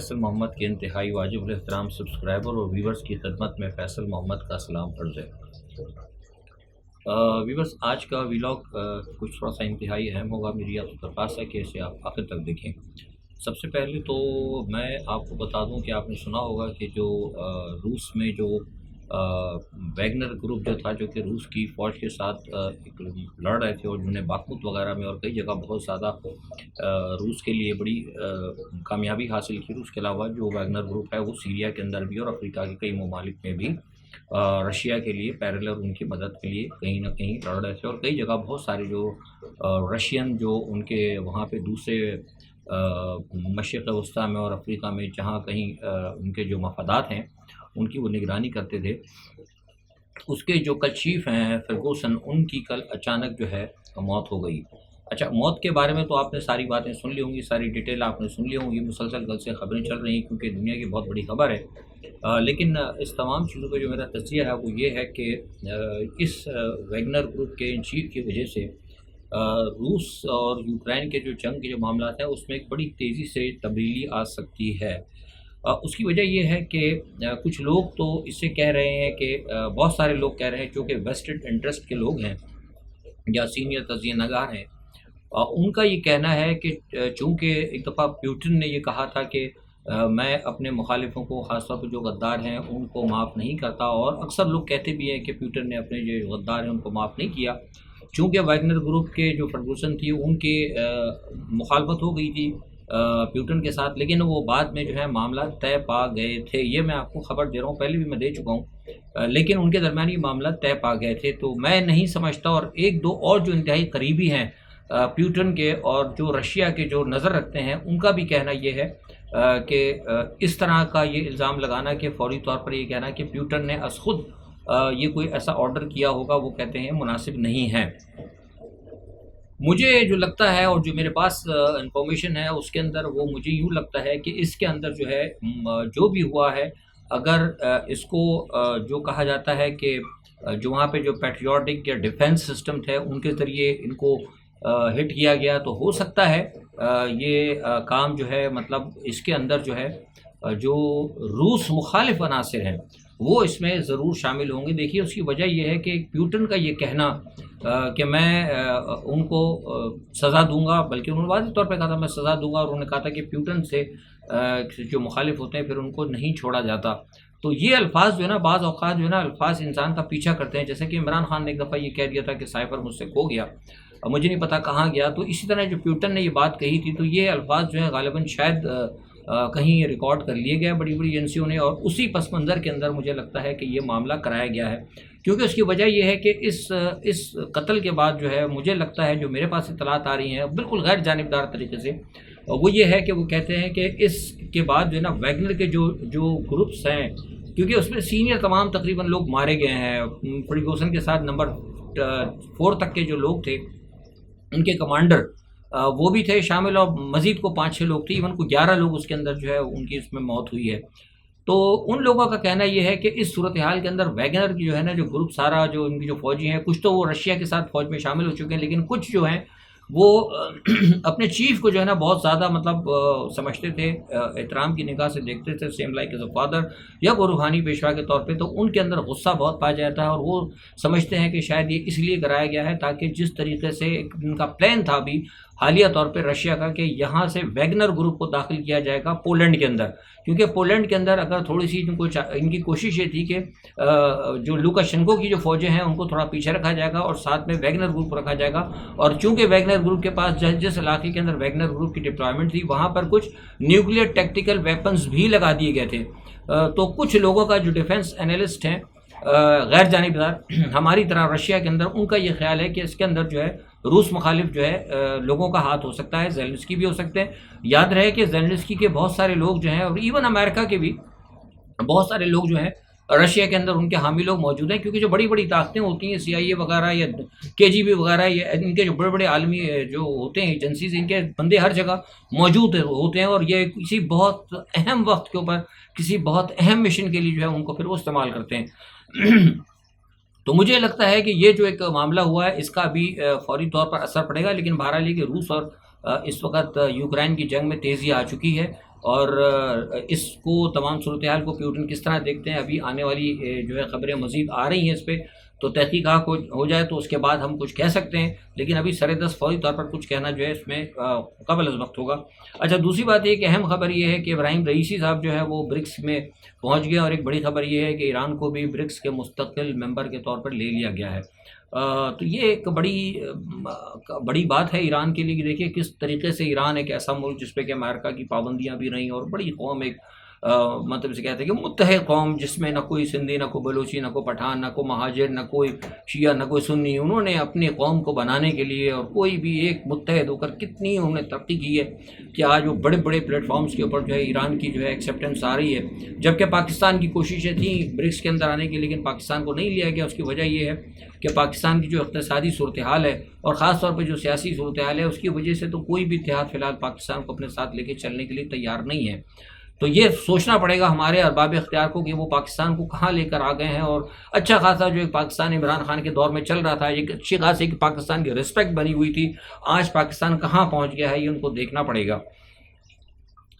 فیصل محمد کے انتہائی واجب الاحترام سبسکرائبر اور ویورز کی خدمت میں فیصل محمد کا سلام عرض ہے۔ ویورز، آج کا ویلاگ کچھ تھوڑا سا انتہائی اہم ہوگا، میری آپ سے درخواست ہے کہ اسے آپ آخر تک دیکھیں۔ سب سے پہلے تو میں آپ کو بتا دوں کہ آپ نے سنا ہوگا کہ جو روس میں جو ویگنر گروپ جو تھا، جو کہ روس کی فوج کے ساتھ ایک لڑ رہے تھے، اور جنہوں نے باخمت وغیرہ میں اور کئی جگہ بہت زیادہ روس کے لیے بڑی کامیابی حاصل کی۔ اس کے علاوہ جو ویگنر گروپ ہے وہ سیریا کے اندر بھی اور افریقہ کے کئی ممالک میں بھی رشیا کے لیے پیرلر ان کی مدد کے لیے کہیں نہ کہیں لڑ رہے تھے، اور کئی جگہ بہت سارے جو رشین جو ان کے وہاں پہ دوسرے مشرق وسطیٰ میں اور افریقہ میں جہاں کہیں ان کے جو مفادات ہیں ان کی وہ نگرانی کرتے تھے، اس کے جو کل چیف ہیں فرگوسن، ان کی کل اچانک جو ہے موت ہو گئی۔ اچھا، موت کے بارے میں تو آپ نے ساری باتیں سن لی ہوں گی، ساری ڈیٹیل آپ نے سن لی ہوں گی، مسلسل کل سے خبریں چل رہی ہیں کیونکہ دنیا کی بہت بڑی خبر ہے۔ لیکن اس تمام چیزوں کا جو میرا تجزیہ ہے وہ یہ ہے کہ اس ویگنر گروپ کے ان چیف کی وجہ سے روس اور یوکرائن کے جو جنگ کے جو معاملات ہیں اس میں ایک بڑی تیزی سے تبدیلی آ سکتی ہے۔ اس کی وجہ یہ ہے کہ کچھ لوگ تو اس سے کہہ رہے ہیں کہ بہت سارے لوگ کہہ رہے ہیں چونکہ ویسٹڈ انٹرسٹ کے لوگ ہیں یا سینئر تجزیہ نگار ہیں، ان کا یہ کہنا ہے کہ چونکہ ایک دفعہ پیوٹن نے یہ کہا تھا کہ میں اپنے مخالفوں کو، خاص طور پہ جو غدار ہیں ان کو معاف نہیں کرتا، اور اکثر لوگ کہتے بھی ہیں کہ پیوٹن نے اپنے جو غدار ہیں ان کو معاف نہیں کیا، چونکہ ویگنر گروپ کے جو فرگوسن تھی ان کی مخالفت ہو گئی تھی پیوٹن کے ساتھ، لیکن وہ بعد میں جو ہے معاملہ طے پا گئے تھے۔ یہ میں آپ کو خبر دے رہا ہوں، پہلے بھی میں دے چکا ہوں، لیکن ان کے درمیان یہ معاملہ طے پا گئے تھے۔ تو میں نہیں سمجھتا، اور ایک دو اور جو انتہائی قریبی ہیں پیوٹن کے اور جو رشیا کے جو نظر رکھتے ہیں، ان کا بھی کہنا یہ ہے کہ اس طرح کا یہ الزام لگانا کہ فوری طور پر یہ کہنا کہ پیوٹن نے از خود یہ کوئی ایسا آرڈر کیا ہوگا، وہ کہتے ہیں مناسب نہیں ہے۔ مجھے جو لگتا ہے اور جو میرے پاس انفارمیشن ہے اس کے اندر وہ مجھے یوں لگتا ہے کہ اس کے اندر جو ہے جو بھی ہوا ہے، اگر اس کو جو کہا جاتا ہے کہ جو وہاں پہ جو پیٹریوٹک یا ڈیفنس سسٹم تھے ان کے ذریعے ان کو ہٹ کیا گیا، تو ہو سکتا ہے یہ کام جو ہے، مطلب اس کے اندر جو ہے جو روس مخالف عناصر ہیں وہ اس میں ضرور شامل ہوں گے۔ دیکھیے، اس کی وجہ یہ ہے کہ پیوٹن کا یہ کہنا کہ میں ان کو سزا دوں گا، بلکہ انہوں نے واضح طور پہ کہا تھا میں سزا دوں گا، اور انہوں نے کہا تھا کہ پیوٹن سے جو مخالف ہوتے ہیں پھر ان کو نہیں چھوڑا جاتا۔ تو یہ الفاظ جو ہے نا، بعض اوقات جو ہے نا الفاظ انسان کا پیچھا کرتے ہیں، جیسے کہ عمران خان نے ایک دفعہ یہ کہہ دیا تھا کہ سائفر مجھ سے کھو گیا، مجھے نہیں پتا کہاں گیا، تو اسی طرح جو پیوٹن نے یہ بات کہی تھی، تو یہ الفاظ جو ہے غالباً شاید کہیں ریکارڈ کر لیے گئے بڑی بڑی ایجنسیوں نے، اور اسی پس منظر کے اندر مجھے لگتا ہے کہ یہ معاملہ کرایا گیا ہے، کیونکہ اس کی وجہ یہ ہے کہ اس قتل کے بعد جو ہے مجھے لگتا ہے جو میرے پاس اطلاعات آ رہی ہیں بالکل غیر جانبدار طریقے سے، وہ یہ ہے کہ وہ کہتے ہیں کہ اس کے بعد جو ہے نا ویگنر کے جو گروپس ہیں، کیونکہ اس میں سینئر تمام تقریباً لوگ مارے گئے ہیں، فرگوسن کے ساتھ نمبر 4 تک کے جو لوگ تھے ان کے کمانڈر وہ بھی تھے شامل، اور مزید کو 5-6 لوگ تھے، ایون کو 11 لوگ اس کے اندر جو ہے ان کی اس میں موت ہوئی ہے۔ تو ان لوگوں کا کہنا یہ ہے کہ اس صورتحال کے اندر ویگنر کی جو ہے نا جو گروپ سارا جو ان کی جو فوجی ہیں، کچھ تو وہ رشیا کے ساتھ فوج میں شامل ہو چکے ہیں، لیکن کچھ جو ہیں وہ اپنے چیف کو جو ہے نا بہت زیادہ مطلب سمجھتے تھے، احترام کی نگاہ سے دیکھتے تھے، same like as a father یا وہ روحانی پیشوا کے طور پہ، تو ان کے اندر غصہ بہت پایا جاتا ہے، اور وہ سمجھتے ہیں کہ شاید یہ اس لیے کرایا گیا ہے تاکہ جس طریقے سے ان کا پلان تھا بھی حالیہ طور پہ رشیا کا کہ یہاں سے ویگنر گروپ کو داخل کیا جائے گا پولینڈ کے اندر، کیونکہ پولینڈ کے اندر اگر تھوڑی سی ان کی کوشش یہ تھی کہ جو لوکاشنکو کی جو فوجیں ہیں ان کو تھوڑا پیچھے رکھا جائے گا اور ساتھ میں ویگنر گروپ رکھا جائے گا، اور چونکہ ویگنر گروپ کے پاس جس علاقے کے اندر ویگنر گروپ کی ڈپلائمنٹ تھی وہاں پر کچھ نیوکلیئر ٹیکٹیکل ویپنز بھی لگا دیے گئے تھے، تو کچھ لوگوں کا جو ڈیفنس انالسٹ ہیں غیر جانبدار ہماری طرح رشیا کے اندر، ان کا یہ خیال ہے کہ اس کے اندر جو ہے روس مخالف جو ہے لوگوں کا ہاتھ ہو سکتا ہے، زیلنسکی بھی ہو سکتے ہیں۔ یاد رہے کہ زیلنسکی کے بہت سارے لوگ جو ہیں، اور ایون امریکہ کے بھی بہت سارے لوگ جو ہیں رشیا کے اندر ان کے حامی لوگ موجود ہیں، کیونکہ جو بڑی بڑی طاقتیں ہوتی ہیں CIA وغیرہ یا KGB وغیرہ، یا ان کے جو بڑے بڑے عالمی جو ہوتے ہیں ایجنسیز، ان کے بندے ہر جگہ موجود ہوتے ہیں، اور یہ کسی بہت اہم وقت کے اوپر کسی بہت اہم مشن کے لیے جو ہے ان کو پھر وہ استعمال کرتے ہیں۔ تو مجھے لگتا ہے کہ یہ جو ایک معاملہ ہوا ہے اس کا بھی فوری طور پر اثر پڑے گا، لیکن بہرحال یہ کہ روس اور اس وقت یوکرائن کی جنگ میں تیزی آ چکی ہے، اور اس کو تمام صورتحال کو پیوٹن کس طرح دیکھتے ہیں. ابھی آنے والی جو ہے خبریں مزید آ رہی ہیں اس پہ، تو تحقیقات ہو جائے تو اس کے بعد ہم کچھ کہہ سکتے ہیں، لیکن ابھی سر دست فوری طور پر کچھ کہنا جو ہے اس میں قبل از وقت ہوگا. اچھا، دوسری بات یہ کہ اہم خبر یہ ہے کہ ابراہیم رئیسی صاحب جو ہے وہ برکس میں پہنچ گئے، اور ایک بڑی خبر یہ ہے کہ ایران کو بھی برکس کے مستقل ممبر کے طور پر لے لیا گیا ہے. تو یہ ایک بڑی بات ہے ایران کے لیے کہ دیکھیے کس طریقے سے ایران ایک ایسا ملک جس پہ کہ امریکہ کی پابندیاں بھی رہیں، اور بڑی قوم ایک مطلب اسے کہتے ہیں کہ متحد قوم، جس میں نہ کوئی سندھی، نہ کوئی بلوچی، نہ کوئی پٹھان، نہ کوئی مہاجر، نہ کوئی شیعہ، نہ کوئی سنی. انہوں نے اپنی قوم کو بنانے کے لیے اور کوئی بھی ایک متحد ہو کر کتنی انہوں نے ترقی کی ہے کہ آج وہ بڑے بڑے پلیٹ فارمز کے اوپر جو ہے ایران کی جو ہے ایکسیپٹنس آ رہی ہے. جبکہ پاکستان کی کوششیں تھیں برکس کے اندر آنے کی، لیکن پاکستان کو نہیں لیا گیا. اس کی وجہ یہ ہے کہ پاکستان کی جو اقتصادی صورتحال ہے اور خاص طور پہ جو سیاسی صورتحال ہے، اس کی وجہ سے تو کوئی بھی اتحاد فی الحال پاکستان کو اپنے ساتھ لے کے چلنے کے لیے تیار نہیں ہے. تو یہ سوچنا پڑے گا ہمارے ارباب اختیار کو کہ وہ پاکستان کو کہاں لے کر آ گئے ہیں. اور اچھا خاصا جو ایک پاکستان عمران خان کے دور میں چل رہا تھا، ایک اچھی خاصی ایک پاکستان کی رسپیکٹ بنی ہوئی تھی، آج پاکستان کہاں پہنچ گیا ہے یہ ان کو دیکھنا پڑے گا.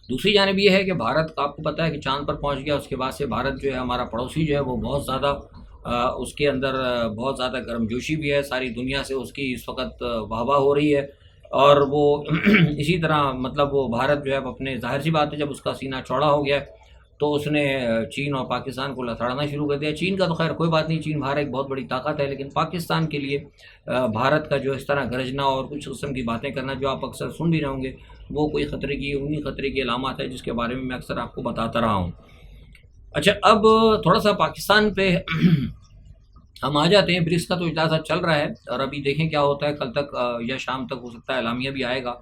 دوسری جانب یہ ہے کہ بھارت آپ کو پتہ ہے کہ چاند پر پہنچ گیا. اس کے بعد سے بھارت جو ہے ہمارا پڑوسی جو ہے وہ بہت زیادہ اس کے اندر بہت زیادہ گرم جوشی بھی ہے. ساری دنیا سے اس کی اس وقت واہ واہ ہو رہی ہے، اور وہ اسی طرح مطلب وہ بھارت جو ہے اپنے ظاہر سی بات ہے جب اس کا سینہ چوڑا ہو گیا تو اس نے چین اور پاکستان کو لتاڑنا شروع کر دیا. چین کا تو خیر کوئی بات نہیں، چین باہر ایک بہت بڑی طاقت ہے، لیکن پاکستان کے لیے بھارت کا جو اس طرح گرجنا اور کچھ قسم کی باتیں کرنا جو آپ اکثر سن بھی رہے ہوں گے، وہ کوئی انہی خطرے کی علامات ہے جس کے بارے میں اکثر آپ کو بتاتا رہا ہوں. اچھا، اب تھوڑا سا پاکستان پہ ہم آ جاتے ہیں. برکس کا تو اجلاس چل رہا ہے اور ابھی دیکھیں کیا ہوتا ہے، کل تک یا شام تک ہو سکتا ہے اعلامیہ بھی آئے گا.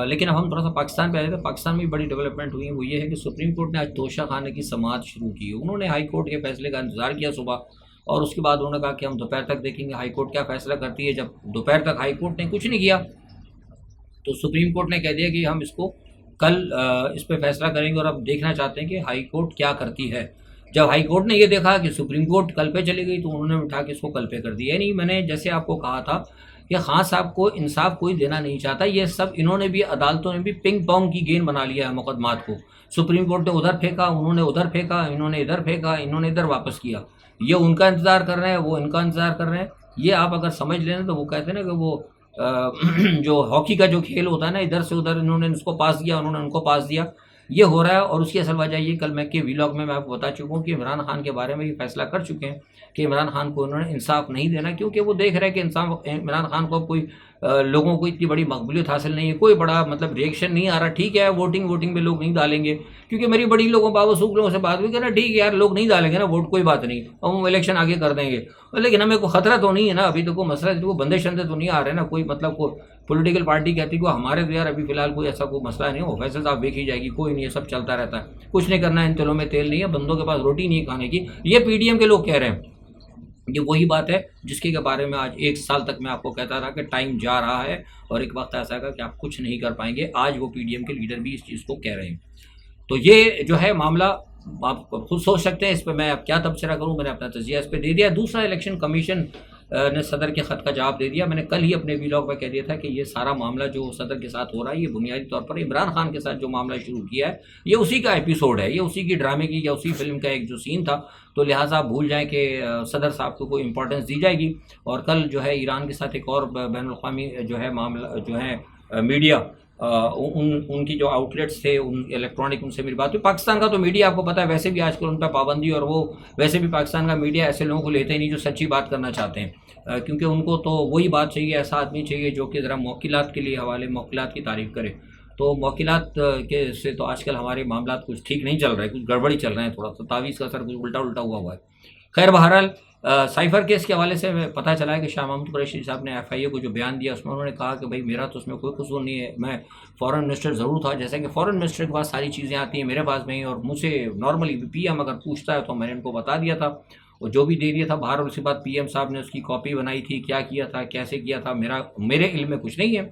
لیکن اب ہم تھوڑا سا پاکستان پہ آئے تھے. پاکستان میں بڑی ڈیولپمنٹ ہوئی، وہ یہ ہے کہ سپریم کورٹ نے آج توشہ خانے کی سماعت شروع کی. انہوں نے ہائی کورٹ کے فیصلے کا انتظار کیا صبح، اور اس کے بعد انہوں نے کہا کہ ہم دوپہر تک دیکھیں گے ہائی کورٹ کیا فیصلہ کرتی ہے. جب دوپہر تک ہائی کورٹ نے کچھ نہیں کیا تو سپریم کورٹ نے کہہ دیا کہ ہم اس کو کل اس پہ فیصلہ کریں گے، اور اب دیکھنا چاہتے ہیں کہ ہائی کورٹ کیا کرتی ہے. جب ہائی کورٹ نے یہ دیکھا کہ سپریم کورٹ کل پہ چلی گئی تو انہوں نے اٹھا کے اس کو کل پہ کر دیا. یعنی میں نے جیسے آپ کو کہا تھا کہ خان صاحب کو انصاف کوئی دینا نہیں چاہتا. یہ سب انہوں نے بھی عدالتوں نے بھی پنگ پونگ کی گیم بنا لیا ہے مقدمات کو. سپریم کورٹ نے ادھر پھینکا، انہوں نے ادھر پھینکا، انہوں نے ادھر پھینکا، انہوں نے ادھر واپس کیا. یہ ان کا انتظار کر رہے ہیں، وہ ان کا انتظار کر رہے ہیں. یہ آپ اگر سمجھ لیں تو وہ کہتے ہیں نا کہ وہ جو ہاکی کا جو کھیل ہوتا ہے نا، ادھر سے ادھر انہوں نے اس کو پاس دیا، انہوں نے ان کو پاس دیا، یہ ہو رہا ہے. اور اس کی اصل وجہ یہ کل میں کے ویلاگ میں آپ کو بتا چکا ہوں کہ عمران خان کے بارے میں یہ فیصلہ کر چکے ہیں کہ عمران خان کو انہوں نے انصاف نہیں دینا، کیونکہ وہ دیکھ رہے ہیں کہ عمران خان کو کوئی لوگوں کو اتنی بڑی مقبولیت حاصل نہیں ہے، کوئی بڑا مطلب ریئیکشن نہیں آ رہا. ٹھیک ہے، ووٹنگ میں لوگ نہیں ڈالیں گے، کیونکہ میری بڑی لوگوں باوسوک لوگوں سے بات ہوئی کہ نا ٹھیک ہے یار لوگ نہیں ڈالیں گے نا ووٹ، کوئی بات نہیں، ہم الیکشن آگے کر دیں گے. لیکن ہمیں کوئی خطرہ تو نہیں ہے نا، ابھی تو کوئی مسئلہ کوئی بندے شندے تو نہیں آ رہے نا، کوئی مطلب کوئی پولیٹیکل پارٹی کہتی کہ ہمارے تو یار ابھی فی الحال کوئی ایسا کوئی مسئلہ نہیں ہو، فیصل صاحب دیکھی جائے گی، کوئی نہیں ہے، سب چلتا رہتا ہے، کچھ نہیں کرنا ہے، ان تلوں میں تیل نہیں ہے، بندوں کے پاس روٹی نہیں کھانے کی. یہ پی ڈی ایم کے لوگ کہہ رہے ہیں. یہ وہی بات ہے جس کے بارے میں آج 1 سال تک میں آپ کو کہتا رہا کہ ٹائم جا رہا ہے اور ایک وقت ایسا ہے کہ آپ کچھ نہیں کر پائیں گے. آج وہ پی ڈی ایم کے لیڈر بھی اس چیز کو کہہ رہے ہیں. تو یہ جو ہے معاملہ آپ خود سوچ سکتے ہیں، اس پہ میں اب کیا تبصرہ کروں، میں نے اپنا تجزیہ اس پہ دے دیا. دوسرا، الیکشن کمیشن نے صدر کے خط کا جواب دے دیا. میں نے کل ہی اپنے ویلاگ میں کہہ دیا تھا کہ یہ سارا معاملہ جو صدر کے ساتھ ہو رہا ہے یہ بنیادی طور پر عمران خان کے ساتھ جو معاملہ شروع کیا ہے یہ اسی کا ایپیسوڈ ہے، یہ اسی کی ڈرامے کی یا اسی فلم کا ایک جو سین تھا. تو لہٰذا آپ بھول جائیں کہ صدر صاحب کو کوئی امپورٹنس دی جائے گی. اور کل جو ہے ایران کے ساتھ ایک اور بین الاقوامی جو ہے معاملہ جو ہے میڈیا ان کی جو آؤٹلیٹس تھے ان الیکٹرانک، ان سے میری بات ہوئی. پاکستان کا تو میڈیا آپ کو پتہ ہے ویسے بھی آج کل ان پہ پابندی، اور وہ ویسے بھی پاکستان کا میڈیا ایسے لوگوں کو لیتے ہی نہیں جو سچی بات کرنا چاہتے ہیں، کیونکہ ان کو تو وہی بات چاہیے، ایسا آدمی چاہیے جو کہ ذرا موکلات کے لیے حوالے موکلات کی تعریف کرے. تو موکلات کے سے تو آج کل ہمارے معاملات کچھ ٹھیک نہیں چل رہے، کچھ گڑبڑی چل رہے ہیں، تھوڑا سا تعویذ کا اثر کچھ الٹا ہوا ہے. خیر بہرحال سائفر کیس کے حوالے سے پتہ چلا ہے کہ شاہ محمود قریشی صاحب نے ایف آئی اے کو جو بیان دیا اس میں انہوں نے کہا کہ بھائی میرا تو اس میں کوئی قصور نہیں ہے، میں فورن منسٹر ضرور تھا، جیسے کہ فورن منسٹر کے پاس ساری چیزیں آتی ہیں، میرے پاس نہیں، اور مجھ سے نارملی پی ایم اگر پوچھتا ہے تو میں نے ان کو بتا دیا تھا، وہ جو بھی دے دیا تھا باہر. اور اسی بات پی ایم صاحب نے اس کی کاپی بنائی تھی، کیا کیا تھا، کیسے کیا تھا، میرے علم میں کچھ نہیں ہے.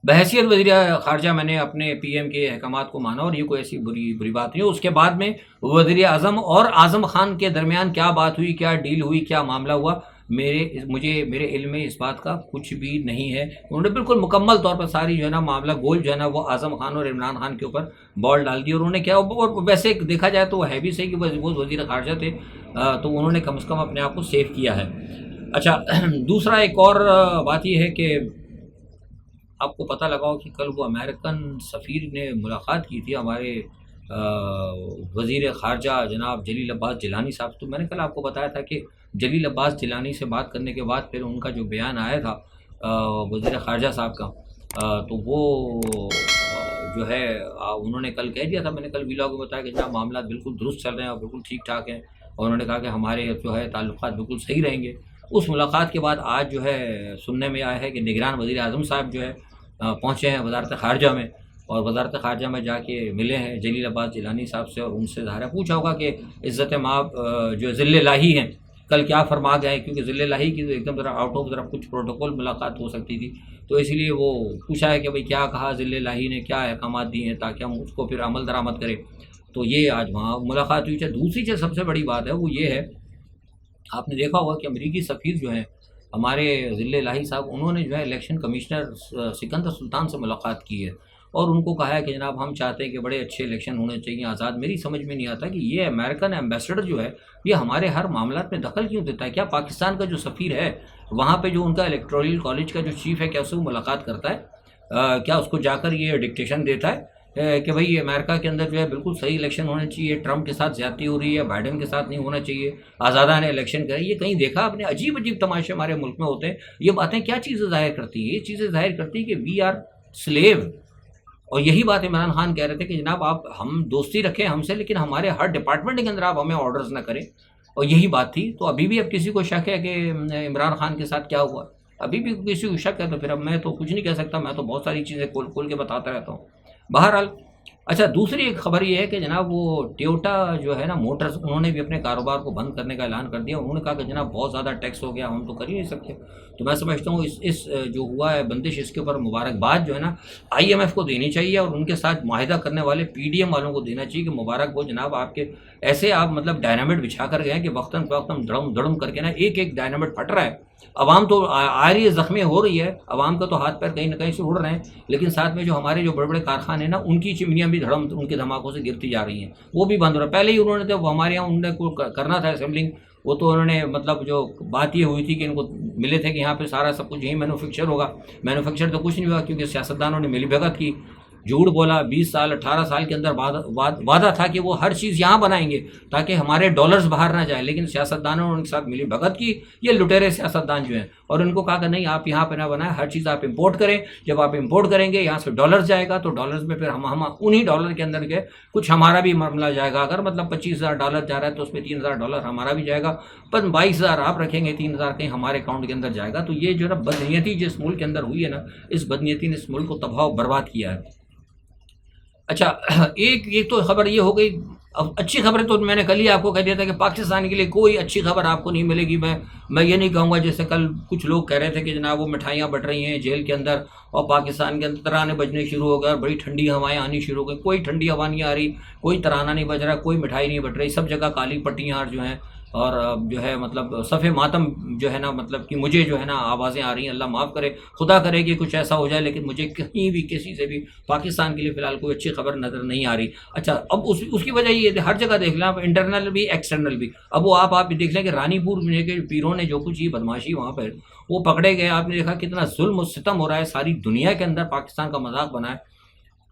بحیثیت وزیر خارجہ میں نے اپنے پی ایم کے احکامات کو مانا، اور یہ کوئی ایسی بری بات نہیں. اس کے بعد میں وزیر اعظم اور اعظم خان کے درمیان کیا بات ہوئی، کیا ڈیل ہوئی، کیا معاملہ ہوا، میرے علم میں اس بات کا کچھ بھی نہیں ہے. انہوں نے بالکل مکمل طور پر ساری جو ہے نا معاملہ گول جو ہے نا وہ اعظم خان اور عمران خان کے اوپر بال ڈال دی. اور انہوں نے کیا، اور ویسے دیکھا جائے تو وہ ہے بھی صحیح کہ وہ وزیر خارجہ تھے، تو انہوں نے کم از کم اپنے آپ کو سیو کیا ہے. اچھا دوسرا ایک اور بات یہ ہے کہ آپ کو پتہ لگاؤ کہ کل وہ امریکن سفیر نے ملاقات کی تھی ہمارے وزیر خارجہ جناب جلیل عباس جیلانی صاحب. تو میں نے کل آپ کو بتایا تھا کہ جلیل عباس جیلانی سے بات کرنے کے بعد پھر ان کا جو بیان آیا تھا وزیر خارجہ صاحب کا، تو وہ جو ہے انہوں نے کل کہہ دیا تھا، میں نے کل ویلاگ میں بتایا کہ جناب معاملات بالکل درست چل رہے ہیں اور بالکل ٹھیک ٹھاک ہیں، اور انہوں نے کہا کہ ہمارے جو ہے تعلقات بالکل صحیح رہیں گے. اس ملاقات کے بعد آج جو ہے سننے میں آیا ہے کہ نگران وزیر اعظم صاحب جو ہے پہنچے ہیں وزارت خارجہ میں، اور وزارت خارجہ میں جا کے ملے ہیں جلیل عباس جیلانی صاحب سے، اور ان سے ظاہر پوچھا ہوگا کہ عزت مآب جو ذل الہی ہیں کل کیا فرما گئے، کیونکہ ذل الہی کی تو ایک دم ذرا آؤٹ آف ذرا کچھ پروٹوکول ملاقات ہو سکتی تھی، تو اس لیے وہ پوچھا ہے کہ بھئی کیا کہا ذل الہی نے، کیا احکامات دیے ہیں تاکہ ہم اس کو پھر عمل درآمد کریں. تو یہ آج وہاں ملاقات ہوئی. دوسری چیز سب سے بڑی بات ہے وہ یہ ہے، آپ نے دیکھا ہوگا کہ امریکی سفیر جو ہیں ہمارے ذل الہی صاحب، انہوں نے جو ہے الیکشن کمشنر سکندر سلطان سے ملاقات کی ہے، اور ان کو کہا ہے کہ جناب ہم چاہتے ہیں کہ بڑے اچھے الیکشن ہونے چاہیے آزاد. میری سمجھ میں نہیں آتا کہ یہ امریکن ایمبیسڈر جو ہے یہ ہمارے ہر معاملات میں دخل کیوں دیتا ہے. کیا پاکستان کا جو سفیر ہے وہاں پہ جو ان کا الیکٹورل کالج کا جو چیف ہے، کیا اس سے وہ ملاقات کرتا ہے؟ کیا اس کو جا کر یہ ڈکٹیشن دیتا ہے کہ بھئی امریکہ کے اندر جو ہے بالکل صحیح الیکشن ہونے چاہیے، ٹرمپ کے ساتھ زیادتی ہو رہی ہے، بائیڈن کے ساتھ نہیں ہونا چاہیے، آزادانہ الیکشن کریں؟ یہ کہیں دیکھا آپ نے؟ عجیب عجیب تماشے ہمارے ملک میں ہوتے ہیں. یہ باتیں کیا چیزیں ظاہر کرتی ہیں؟ یہ چیزیں ظاہر کرتی ہیں کہ وی آر سلیو. اور یہی بات عمران خان کہہ رہے تھے کہ جناب آپ ہم دوستی رکھیں ہم سے، لیکن ہمارے ہر ڈپارٹمنٹ کے اندر آپ ہمیں آرڈرز نہ کریں. اور یہی بات تھی. تو ابھی بھی اب کسی کو شک ہے کہ عمران خان کے ساتھ کیا ہوا، ابھی بھی کسی کو شک ہے، تو پھر اب میں تو کچھ نہیں کہہ سکتا، میں تو بہت ساری چیزیں کھول کھول کے بتاتا رہتا ہوں. بہرحال اچھا دوسری ایک خبر یہ ہے کہ جناب وہ ٹیوٹا جو ہے نا موٹرز، انہوں نے بھی اپنے کاروبار کو بند کرنے کا اعلان کر دیا. انہوں نے کہا کہ جناب بہت زیادہ ٹیکس ہو گیا، ہم تو کر ہی نہیں سکتے. تو میں سمجھتا ہوں اس جو ہوا ہے بندش، اس کے اوپر مبارکباد جو ہے نا آئی ایم ایف کو دینی چاہیے، اور ان کے ساتھ معاہدہ کرنے والے پی ڈی ایم والوں کو دینا چاہیے کہ مبارک ہو جناب، آپ کے ایسے آپ مطلب ڈائنامٹ بچھا کر گئے ہیں کہ وقتاً فوقتاً دڑم دڑم کر کے نا ایک ڈائنامٹ پھٹ رہا ہے. عوام تو آ رہی ہے، زخمی ہو رہی ہے، عوام کا تو ہاتھ پیر کہیں نہ کہیں سے اڑ رہے ہیں، لیکن ساتھ میں جو ہمارے جو بڑے بڑے کارخانے ہیں نا ان کی چمنیاں بھی دھڑم ان کے دھماکوں سے گرتی جا رہی ہیں، وہ بھی بند ہو رہا ہے. پہلے ہی انہوں نے تو ہمارے یہاں انہوں نے کرنا تھا اسمبلنگ، وہ تو انہوں نے مطلب جو بات یہ ہوئی تھی کہ ان کو ملے تھے کہ یہاں پہ سارا سب کچھ یہیں مینوفیکچر ہوگا. مینوفیکچر تو کچھ نہیں ہوا، کیونکہ سیاستدانوں نے ملی بھگت کی، جھوٹ بولا. 20 سال 18 سال کے اندر وعدہ تھا کہ وہ ہر چیز یہاں بنائیں گے تاکہ ہمارے ڈالرز باہر نہ جائیں، لیکن سیاستدانوں نے ان کے ساتھ ملی بھگت کی. یہ لٹیرے سیاستدان جو ہیں، اور ان کو کہا کہ نہیں آپ یہاں پہ نہ بنائیں، ہر چیز آپ امپورٹ کریں. جب آپ امپورٹ کریں گے یہاں سے ڈالرز جائے گا، تو ڈالرز میں پھر ہم انہی ڈالر کے اندر کے کچھ ہمارا بھی معاملہ جائے گا. اگر مطلب $25,000 جا رہا ہے تو اس میں $3,000 ہمارا بھی جائے گا، پر 22,000 آپ رکھیں گے، 3,000 کہیں ہمارے اکاؤنٹ کے اندر جائے گا. تو یہ جو ہے نا بدنیتی جس ملک کے اندر ہوئی ہے نا، اس بدنیتی نے اس ملک کو تباہ و برباد کیا ہے. اچھا ایک تو خبر یہ ہو گئی. اب اچھی خبر تو میں نے کل ہی آپ کو کہہ دیا تھا کہ پاکستان کے لیے کوئی اچھی خبر آپ کو نہیں ملے گی. میں یہ نہیں کہوں گا جیسے کل کچھ لوگ کہہ رہے تھے کہ جناب وہ مٹھائیاں بٹ رہی ہیں جیل کے اندر، اور پاکستان کے اندر ترانے بجنے شروع ہو گئے اور بڑی ٹھنڈی ہوائیں آنی شروع ہو گئی. کوئی ٹھنڈی ہوا نہیں آ رہی، کوئی ترانہ نہیں بج رہا، کوئی مٹھائی نہیں بٹ رہی. سب جگہ کالی پٹیاں جو ہیں، اور جو ہے مطلب صفِ ماتم جو ہے نا، مطلب کہ مجھے جو ہے نا آوازیں آ رہی ہیں. اللہ معاف کرے، خدا کرے کہ کچھ ایسا ہو جائے، لیکن مجھے کہیں بھی کسی سے بھی پاکستان کے لیے فی الحال کوئی اچھی خبر نظر نہیں آ رہی. اچھا اب اس کی وجہ یہ ہے، ہر جگہ دیکھ لیں آپ، انٹرنل بھی ایکسٹرنل بھی. اب وہ آپ دیکھ لیں کہ رانی پور میں کے پیروں نے جو کچھ یہ بدماشی وہاں پر وہ پکڑے گئے. آپ نے دیکھا کتنا ظلم و ستم ہو رہا ہے ساری دنیا کے اندر، پاکستان کا مذاق بنا ہے.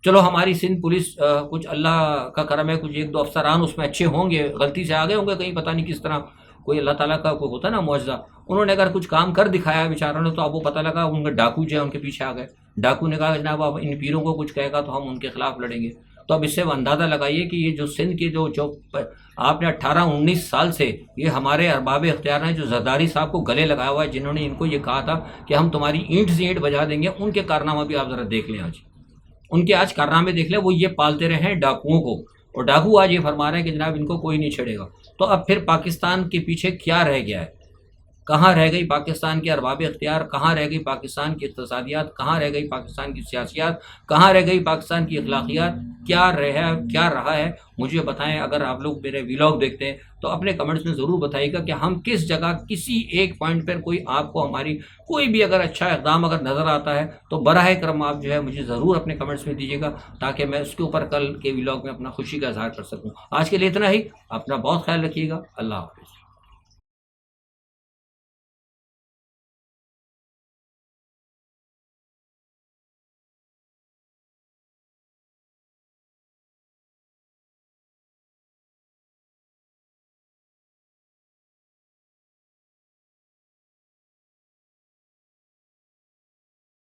چلو ہماری سندھ پولیس کچھ اللہ کا کرم ہے، کچھ ایک دو افسران اس میں اچھے ہوں گے، غلطی سے آگے ہوں گے کہیں، پتہ نہیں کس طرح کوئی اللہ تعالیٰ کا کوئی ہوتا ہے نا معجزہ. انہوں نے اگر کچھ کام کر دکھایا بیچاروں نے، تو اب وہ پتہ لگا ان کے ڈاکو جو ہے ان کے پیچھے آ گئے. ڈاکو نے کہا جناب آپ ان پیروں کو کچھ کہے گا تو ہم ان کے خلاف لڑیں گے. تو اب اس سے اندازہ لگائیے کہ یہ جو سندھ کے جو آپ نے 18-19 سال سے یہ ہمارے ارباب اختیار ہیں جو زرداری صاحب کو گلے لگایا ہوا ہے، جنہوں نے ان کو یہ کہا تھا کہ ہم تمہاری اینٹ سے اینٹ بجا دیں گے، ان کے کارنامہ بھی آپ ذرا دیکھ لیں. ان کے آج کارنامے دیکھ لیں. وہ یہ پالتے رہے ہیں ڈاکوؤں کو، اور ڈاکو آج یہ فرما رہے ہیں کہ جناب ان کو کوئی نہیں چھڑے گا. تو اب پھر پاکستان کے پیچھے کیا رہ گیا ہے؟ کہاں رہ گئی پاکستان کے ارباب اختیار، کہاں رہ گئی پاکستان کی اقتصادیات، کہاں رہ گئی پاکستان کی سیاسیات، کہاں رہ گئی پاکستان کی اخلاقیات، کیا رہا ہے؟ مجھے بتائیں۔ اگر آپ لوگ میرے ویلاگ دیکھتے ہیں تو اپنے کمنٹس میں ضرور بتائیے گا کہ ہم کس جگہ کسی ایک پوائنٹ پر کوئی آپ کو ہماری کوئی بھی اگر اچھا اقدام اگر نظر آتا ہے تو براہ کرم آپ جو ہے مجھے ضرور اپنے کمنٹس میں دیجیے گا، تاکہ میں اس کے اوپر کل کے ویلاگ میں اپنا خوشی کا اظہار کر سکوں۔ آج کے لیے اتنا ہی، اپنا بہت خیال رکھیے گا، اللہ حافظ۔